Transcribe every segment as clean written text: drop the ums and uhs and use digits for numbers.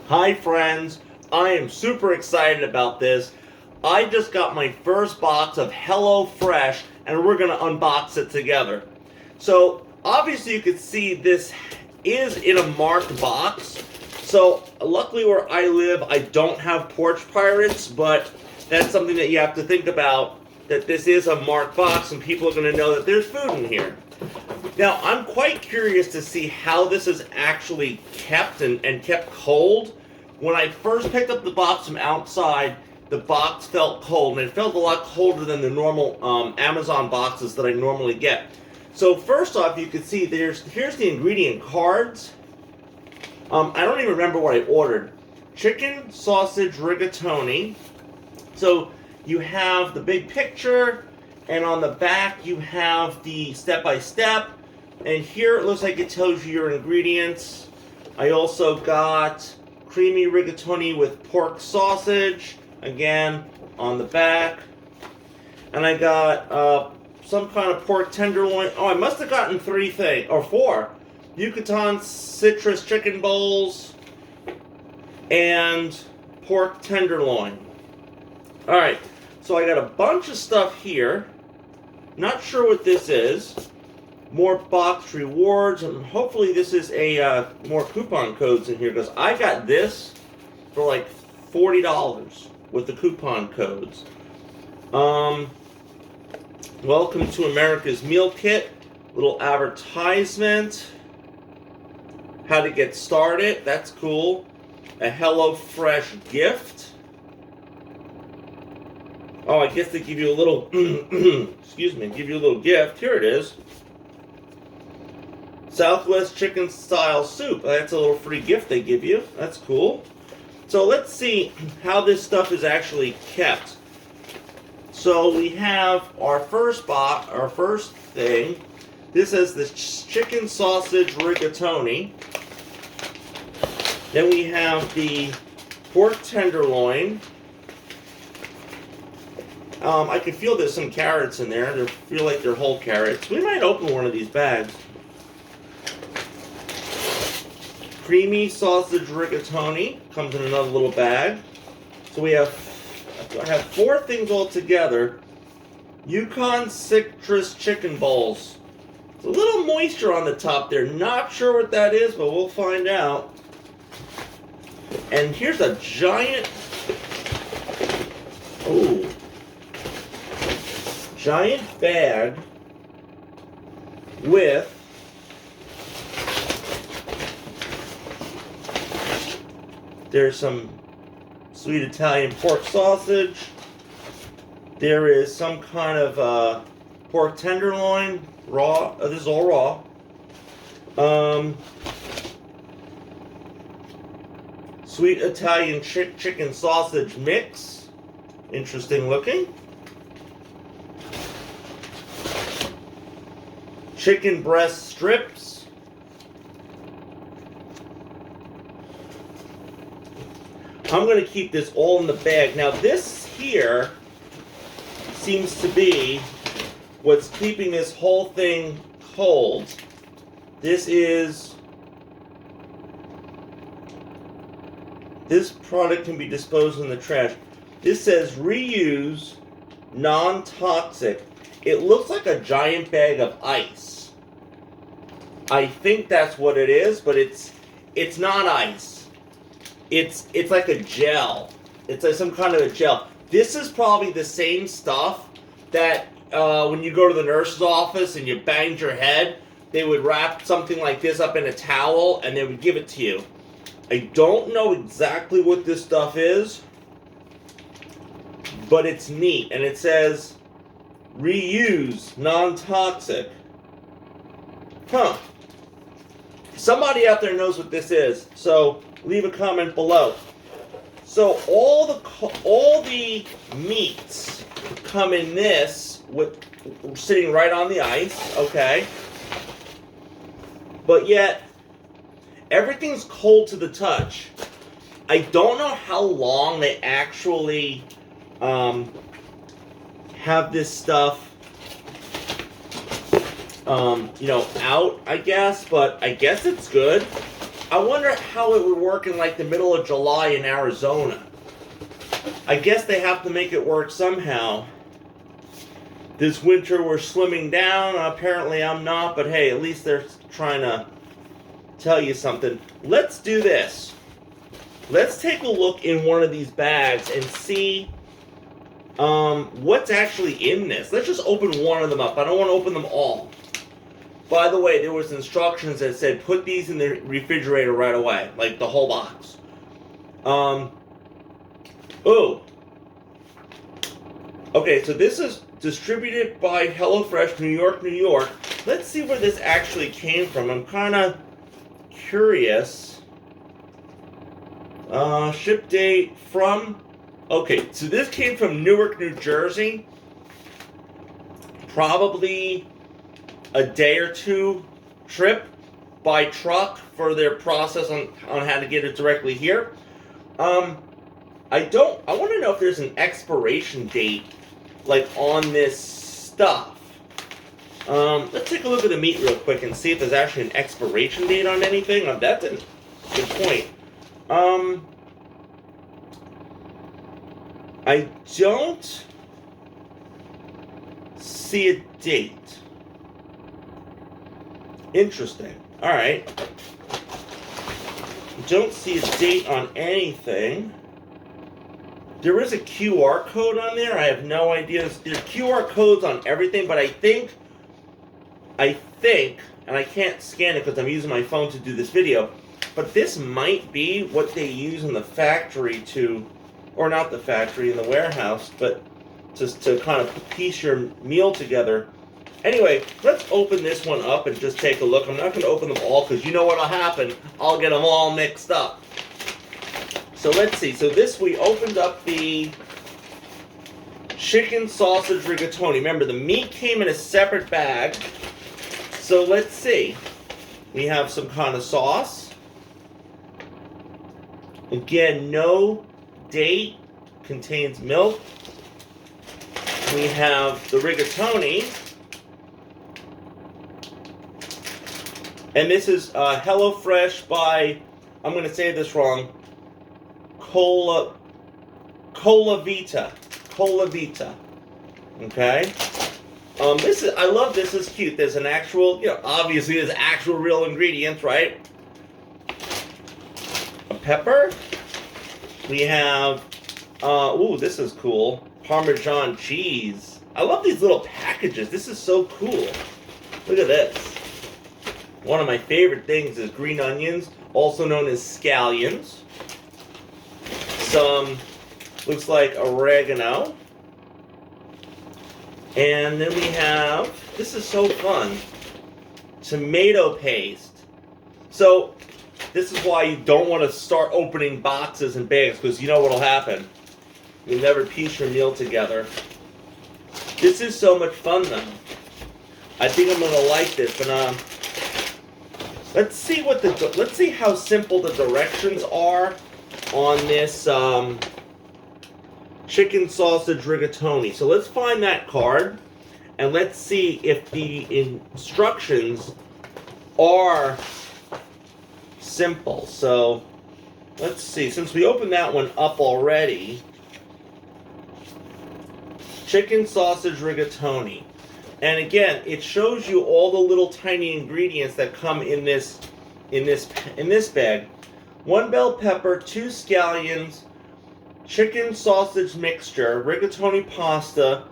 Hi friends, I am super excited about this. I just got my first box of HelloFresh and we're going to unbox it together. So obviously you can see this is in a marked box. So luckily where I live I don't have porch pirates, but that's something that you have to think about, that this is a marked box and people are going to know that there's food in here. Now, I'm quite curious to see how this is actually kept and kept cold. When I first picked up the box from outside, the box felt cold, and it felt a lot colder than the normal Amazon boxes that I normally get. So first off, you can see here's the ingredient cards. I don't even remember what I ordered. Chicken sausage rigatoni. So you have the big picture, and on the back you have the step-by-step. And here it looks like it tells you your ingredients. I also got creamy rigatoni with pork sausage, again, on the back. And I got some kind of pork tenderloin. Oh, I must have gotten 4. Yucatan citrus chicken bowls and pork tenderloin. Alright, so I got a bunch of stuff here. Not sure what this is. More box rewards, and hopefully this is a more coupon codes in here, because I got this for like $40 with the coupon codes. Welcome to America's Meal Kit. Little advertisement. How to get started. That's cool. A HelloFresh gift. Oh, I guess they give you a little excuse me, give you a little gift. Here it is. Southwest chicken style soup. That's a little free gift they give you. That's cool. So let's see how this stuff is actually kept. So we have our first thing. This is the chicken sausage rigatoni. Then we have the pork tenderloin. I can feel there's some carrots in there. They feel like they're whole carrots. We might open one of these bags. Creamy sausage rigatoni comes in another little bag. So I have 4 things all together. Yukon citrus chicken bowls. It's a little moisture on the top there. Not sure what that is, but we'll find out. And here's a giant, giant bag with there's some sweet Italian pork sausage. There is some kind of pork tenderloin, raw. This is all raw. Sweet Italian chicken sausage mix. Interesting looking. Chicken breast strips. I'm going to keep this all in the bag. Now this here seems to be what's keeping this whole thing cold. This product can be disposed in the trash. This says reuse, non-toxic. It looks like a giant bag of ice. I think that's what it is, but it's not ice. It's like a gel. It's like some kind of a gel. This is probably the same stuff that when you go to the nurse's office and you banged your head, they would wrap something like this up in a towel and they would give it to you. I don't know exactly what this stuff is, but it's neat. And it says reuse, non-toxic. Huh. Somebody out there knows what this is, so leave a comment below. So all the meats come in this with sitting right on the ice, okay? But yet everything's cold to the touch. I don't know how long they actually have this stuff out, I guess, but I guess it's good. I wonder how it would work in like the middle of July in Arizona. I guess they have to make it work somehow. This winter we're slimming down. Apparently I'm not, but hey, at least they're trying to tell you something. Let's do this. Let's take a look in one of these bags and see what's actually in this. Let's just open one of them up. I don't want to open them all. By the way, there was instructions that said put these in the refrigerator right away, like the whole box. Oh. Okay, so this is distributed by HelloFresh, New York, New York. Let's see where this actually came from. I'm kind of curious. Ship date from... Okay, so this came from Newark, New Jersey. Probably a day or two trip by truck for their process on how to get it directly here. I want to know if there's an expiration date like on this stuff. Let's take a look at the meat real quick and see if there's actually an expiration date on anything. That's a good point. I don't see a date. Interesting. Alright. Don't see a date on anything. There is a QR code on there. I have no idea. There's QR codes on everything, but I think, and I can't scan it because I'm using my phone to do this video, but this might be what they use in the factory to, or not the factory, in the warehouse, but just to kind of piece your meal together. Anyway, let's open this one up and just take a look. I'm not going to open them all because you know what'll happen. I'll get them all mixed up. So let's see. So this, we opened up the chicken sausage rigatoni. Remember, the meat came in a separate bag. So let's see. We have some kind of sauce. Again, no date. Contains milk. We have the rigatoni. And this is HelloFresh by, I'm going to say this wrong, Cola Vita. Cola Vita. Okay? I love this. It's cute. There's an actual, obviously there's actual real ingredients, right? A pepper. We have, this is cool. Parmesan cheese. I love these little packages. This is so cool. Look at this. One of my favorite things is green onions, also known as scallions. Some, looks like oregano. And then we have, this is so fun, tomato paste. So, this is why you don't want to start opening boxes and bags, because you know what'll happen. You'll never piece your meal together. This is so much fun, though. I think I'm gonna like this, but let's see how simple the directions are on this chicken sausage rigatoni. So let's find that card, and let's see if the instructions are simple. So let's see. Since we opened that one up already, chicken sausage rigatoni. And again, it shows you all the little tiny ingredients that come in this bag. 1 bell pepper, 2 scallions, chicken sausage mixture, rigatoni pasta,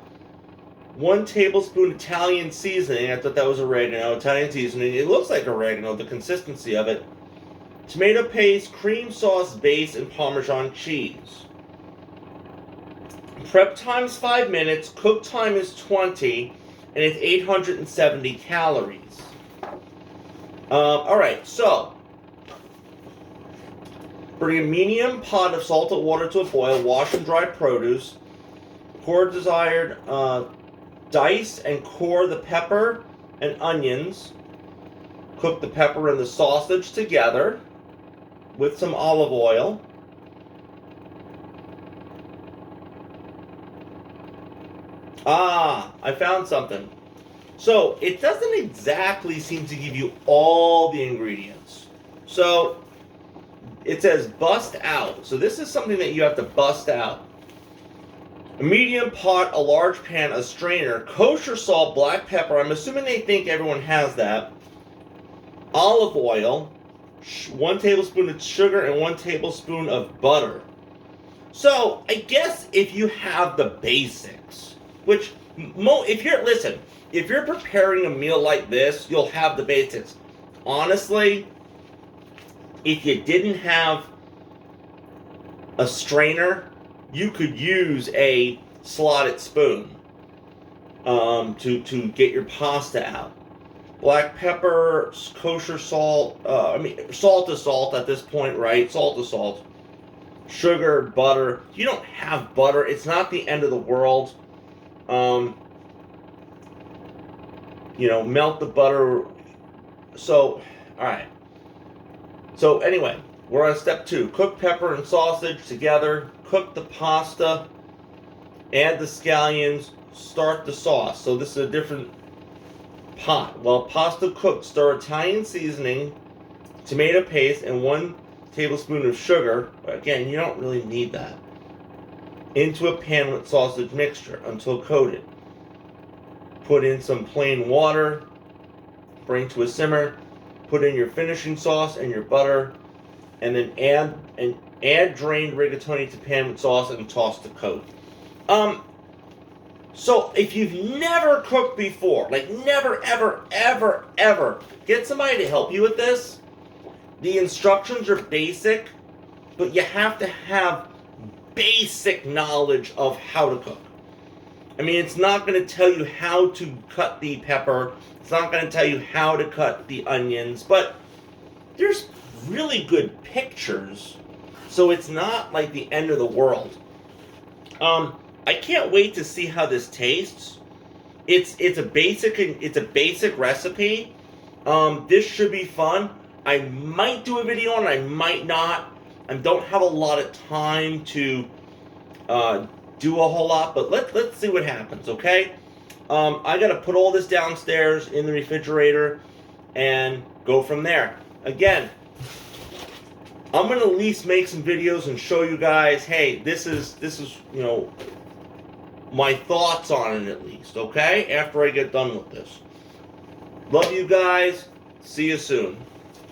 1 tablespoon Italian seasoning. I thought that was oregano. Italian seasoning. It looks like oregano, the consistency of it. Tomato paste, cream sauce base, and Parmesan cheese. Prep time is 5 minutes. Cook time is 20. And it's 870 calories. Alright, so bring a medium pot of salted water to a boil. Wash and dry produce. Pour desired dice and core the pepper and onions. Cook the pepper and the sausage together with some olive oil. I found something. So, it doesn't exactly seem to give you all the ingredients. So, it says bust out. So this is something that you have to bust out. A medium pot, a large pan, a strainer, kosher salt, black pepper. I'm assuming they think everyone has that. Olive oil, 1 tablespoon of sugar, and 1 tablespoon of butter. So I guess if you have the basics, which if you're preparing a meal like this, you'll have the basics. Honestly, if you didn't have a strainer, you could use a slotted spoon to get your pasta out. Black pepper, kosher salt, salt to salt at this point, right? Salt to salt. Sugar, butter. If you don't have butter, it's not the end of the world. Melt the butter. So, alright. So anyway, we're on step 2. Cook pepper and sausage together. Cook the pasta. Add the scallions. Start the sauce. So this is a different pot. While pasta cooks, stir Italian seasoning, tomato paste, and 1 tablespoon of sugar. Again, you don't really need that. Into a pan with sausage mixture until coated. Put in some plain water. Bring to a simmer. Put in your finishing sauce and your butter, and then add drained rigatoni to pan with sauce and toss to coat. So if you've never cooked before, like never, ever, ever, ever, get somebody to help you with this. The instructions are basic, but you have to have basic knowledge of how to cook. I mean, it's not going to tell you how to cut the pepper. It's not going to tell you how to cut the onions, but there's really good pictures, so it's not like the end of the world. I can't wait to see how this tastes. It's a basic recipe. This should be fun. I might do a video and I might not. I don't have a lot of time to do a whole lot, but let's see what happens, okay? I gotta put all this downstairs in the refrigerator and go from there. Again, I'm gonna at least make some videos and show you guys, hey, this is my thoughts on it at least, okay? After I get done with this. Love you guys. See you soon.